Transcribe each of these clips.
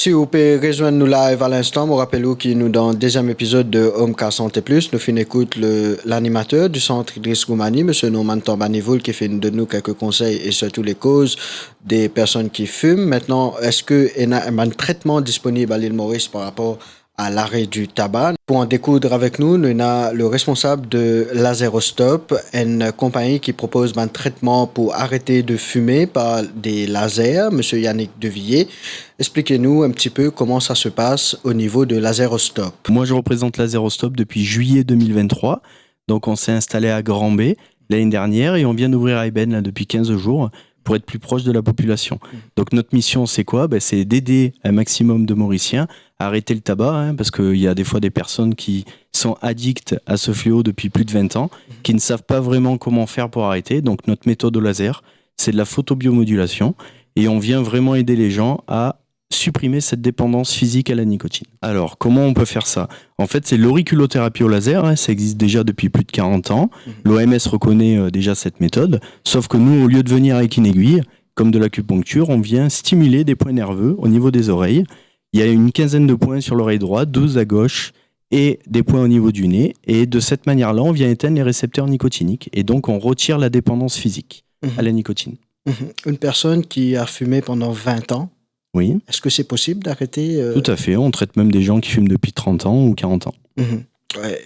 Si vous pouvez rejoindre nous live à l'instant, je rappelle que nous dans le deuxième épisode de Homecare Santé Plus, nous finissons écoute l'animateur du centre Idriss Goumani, M. Norman Torbanivoul, qui fait de nous quelques conseils et surtout les causes des personnes qui fument. Maintenant, est-ce qu'il y a un traitement disponible à l'île Maurice par rapport à l'arrêt du tabac? Pour en découdre avec nous, nous avons le responsable de Laserostop, une compagnie qui propose un traitement pour arrêter de fumer par des lasers, M. Yannick Devilliers. Expliquez-nous un petit peu comment ça se passe au niveau de Laserostop. Moi, je représente Laserostop depuis juillet 2023. Donc, on s'est installé à Grand-Bay l'année dernière et on vient d'ouvrir à Eben là, depuis 15 jours pour être plus proche de la population. Donc, notre mission, c'est quoi ? C'est d'aider un maximum de Mauriciens à arrêter le tabac, parce qu'il y a des fois des personnes qui sont addictes à ce fléau depuis plus de 20 ans, qui ne savent pas vraiment comment faire pour arrêter. Donc, notre méthode au laser, c'est de la photobiomodulation et on vient vraiment aider les gens à supprimer cette dépendance physique à la nicotine. Alors, comment on peut faire ça ? En fait, c'est l'auriculothérapie au laser, ça existe déjà depuis plus de 40 ans. L'OMS reconnaît déjà cette méthode, sauf que nous, au lieu de venir avec une aiguille, comme de l'acupuncture, on vient stimuler des points nerveux au niveau des oreilles. Il y a une quinzaine de points sur l'oreille droite, 12 à gauche, et des points au niveau du nez. Et de cette manière-là, on vient éteindre les récepteurs nicotiniques, et donc on retire la dépendance physique à la nicotine. Une personne qui a fumé pendant 20 ans, oui. Est-ce que c'est possible d'arrêter Tout à fait, on traite même des gens qui fument depuis 30 ans ou 40 ans. Ouais.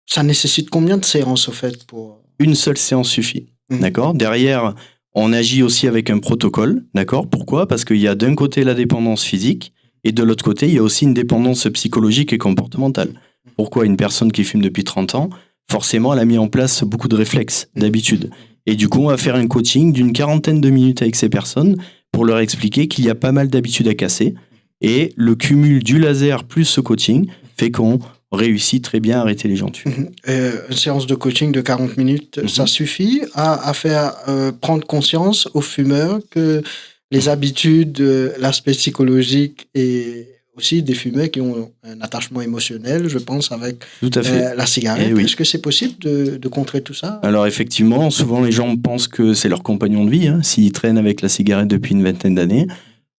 Ça nécessite combien de séances au fait pour... Une seule séance suffit, d'accord ? Derrière, on agit aussi avec un protocole, d'accord ? Pourquoi ? Parce qu'il y a d'un côté la dépendance physique et de l'autre côté, il y a aussi une dépendance psychologique et comportementale. Pourquoi ? Une personne qui fume depuis 30 ans, forcément, elle a mis en place beaucoup de réflexes, d'habitudes. Et du coup, on va faire un coaching d'une 40aine de minutes avec ces personnes pour leur expliquer qu'il y a pas mal d'habitudes à casser. Et le cumul du laser plus ce coaching fait qu'on réussit très bien à arrêter les gens de fumer. Une séance de coaching de 40 minutes, ça suffit à faire prendre conscience aux fumeurs que les habitudes, l'aspect psychologique et aussi des fumeurs qui ont un attachement émotionnel, je pense, avec la cigarette. Oui. Est-ce que c'est possible de contrer tout ça ? Alors effectivement, souvent les gens pensent que c'est leur compagnon de vie, s'ils traînent avec la cigarette depuis une vingtaine d'années.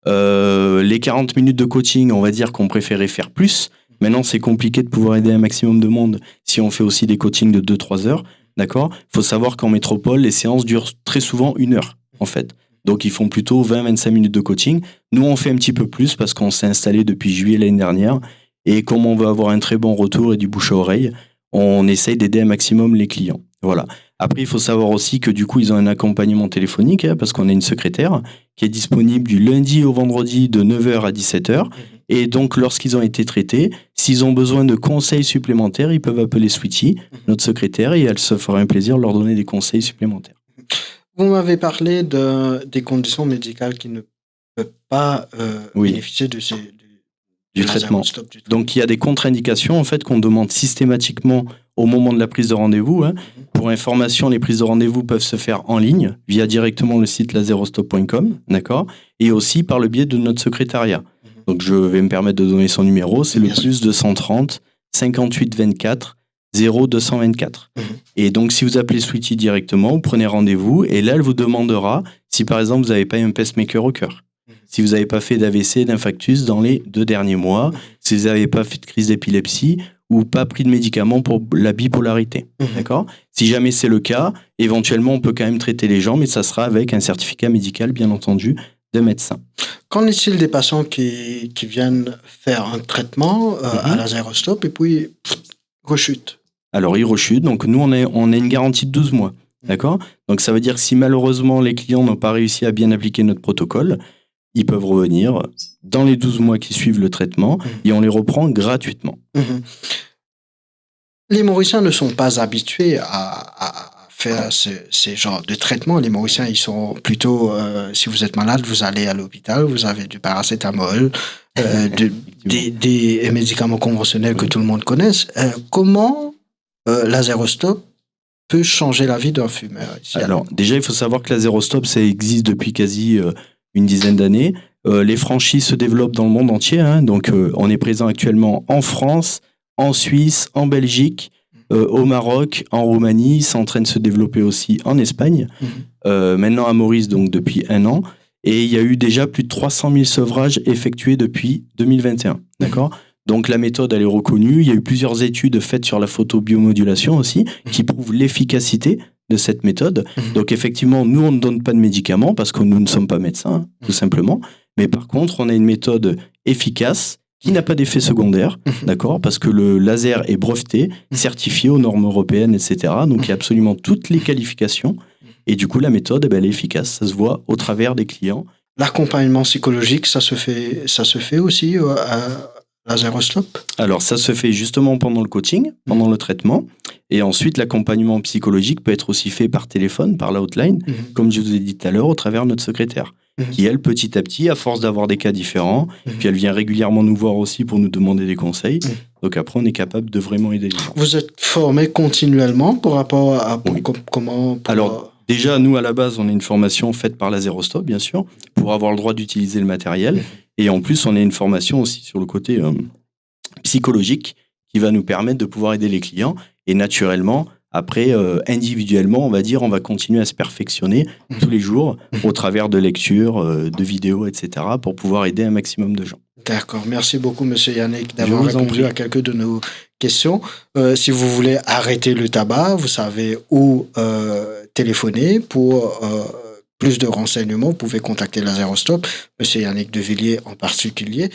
Les 40 minutes de coaching, on va dire qu'on préférait faire plus. Maintenant, c'est compliqué de pouvoir aider un maximum de monde si on fait aussi des coachings de 2-3 heures. D'accord ? Il faut savoir qu'en métropole, les séances durent très souvent 1 heure, en fait. Donc, ils font plutôt 20-25 minutes de coaching. Nous, on fait un petit peu plus parce qu'on s'est installé depuis juillet l'année dernière. Et comme on veut avoir un très bon retour et du bouche à oreille, on essaye d'aider un maximum les clients. Voilà. Après, il faut savoir aussi que du coup, ils ont un accompagnement téléphonique parce qu'on a une secrétaire qui est disponible du lundi au vendredi de 9h à 17h. Et donc, lorsqu'ils ont été traités, s'ils ont besoin de conseils supplémentaires, ils peuvent appeler Sweetie, notre secrétaire, et elle se fera un plaisir de leur donner des conseils supplémentaires. Vous m'avez parlé des conditions médicales qui ne peuvent pas bénéficier de du traitement. Donc, il y a des contre-indications en fait, qu'on demande systématiquement au moment de la prise de rendez-vous. Pour information, les prises de rendez-vous peuvent se faire en ligne, via directement le site laserostop.com, d'accord ? Et aussi par le biais de notre secrétariat. Donc, je vais me permettre de donner son numéro, c'est le plus 230 58 24 0224. Et donc, si vous appelez Sweetie directement, vous prenez rendez-vous et là, elle vous demandera si, par exemple, vous n'avez pas un pacemaker au cœur. Si vous n'avez pas fait d'AVC, d'infarctus dans les 2 derniers mois, si vous n'avez pas fait de crise d'épilepsie ou pas pris de médicaments pour la bipolarité. D'accord ? Si jamais c'est le cas, éventuellement, on peut quand même traiter les gens, mais ça sera avec un certificat médical, bien entendu, de médecin. Qu'en est-il des patients qui viennent faire un traitement à Laserostop et puis rechutent ? Alors, ils rechutent. Donc, nous, on a une garantie de 12 mois. D'accord ? Donc, ça veut dire que si malheureusement les clients n'ont pas réussi à bien appliquer notre protocole, ils peuvent revenir dans les 12 mois qui suivent le traitement et on les reprend gratuitement. Les Mauriciens ne sont pas habitués à faire ces genres de traitements. Les Mauriciens, ils sont plutôt, si vous êtes malade, vous allez à l'hôpital, vous avez du paracétamol, des médicaments conventionnels que tout le monde connaisse. Comment Laserostop peut changer la vie d'un fumeur ici? Alors, déjà, il faut savoir que Laserostop, ça existe depuis quasi une dizaine d'années. Les franchises se développent dans le monde entier. Donc, on est présent actuellement en France, en Suisse, en Belgique, au Maroc, en Roumanie. C'est en train de se développer aussi en Espagne. Maintenant à Maurice, donc depuis 1 an. Et il y a eu déjà plus de 300 000 sevrages effectués depuis 2021. D'accord ? Donc la méthode, elle est reconnue. Il y a eu plusieurs études faites sur la photobiomodulation aussi, qui prouvent l'efficacité de cette méthode. Donc effectivement, nous, on ne donne pas de médicaments parce que nous ne sommes pas médecins, tout simplement. Mais par contre, on a une méthode efficace qui n'a pas d'effet secondaire, d'accord ? Parce que le laser est breveté, certifié aux normes européennes, etc. Donc il y a absolument toutes les qualifications. Et du coup, la méthode, elle est efficace. Ça se voit au travers des clients. L'accompagnement psychologique, ça se fait aussi à Laserostop ? Alors, ça se fait justement pendant le coaching, pendant le traitement. Et ensuite, l'accompagnement psychologique peut être aussi fait par téléphone, par la hotline, comme je vous ai dit tout à l'heure, au travers de notre secrétaire, qui, elle, petit à petit, à force d'avoir des cas différents, puis elle vient régulièrement nous voir aussi pour nous demander des conseils. Donc après, on est capable de vraiment aider les gens. Vous êtes formé continuellement par rapport à comment... Alors, déjà, nous, à la base, on a une formation faite par Laserostop, bien sûr, pour avoir le droit d'utiliser le matériel. Et en plus, on a une formation aussi sur le côté psychologique qui va nous permettre de pouvoir aider les clients. Et naturellement, après, individuellement, on va dire, on va continuer à se perfectionner tous les jours au travers de lectures, de vidéos, etc., pour pouvoir aider un maximum de gens. D'accord. Merci beaucoup, Monsieur Yannick, d'avoir répondu à quelques de nos questions. Si vous voulez arrêter le tabac, vous savez où téléphoner pour plus de renseignements. Vous pouvez contacter Laserostop, Monsieur Yannick Devilliers en particulier.